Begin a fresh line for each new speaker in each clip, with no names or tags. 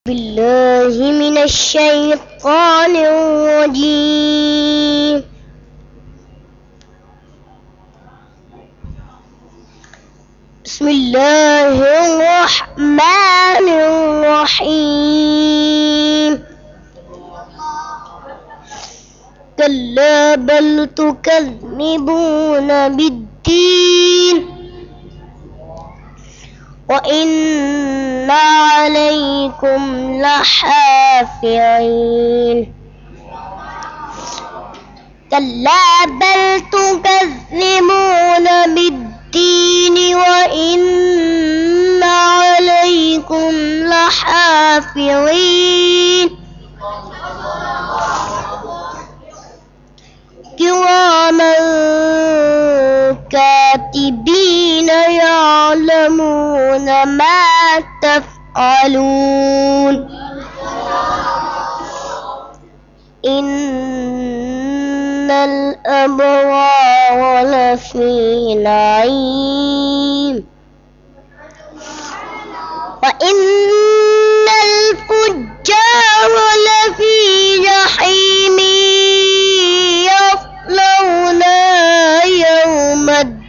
بالله من الشيطان الرجيم. بسم الله الرحمن الرحيم. كلا بل تكذبون بالدين وإن عليكم لحافظين. كلا بل تكذبون بالدين وإن عليكم لحافظين كراما كاتبين يعلمون ما تفعلون. إن الأبرار لفي نعيم وإن الفجار لفي جحيم يصلونها يوم الدين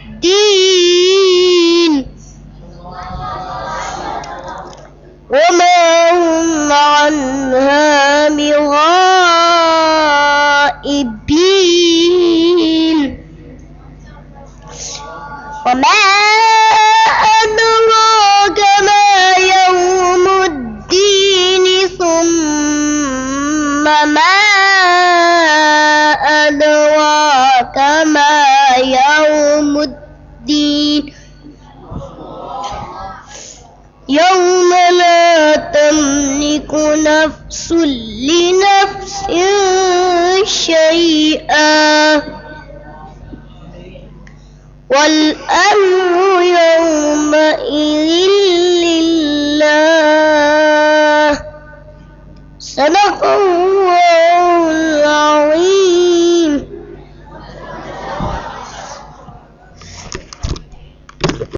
وما هم عنها بغائبين. وما أدراك ما يوم الدين ثم ما أدراك ما يوم الدين يوم لا تملك نفس لنفس شيئا والأمر يومئذ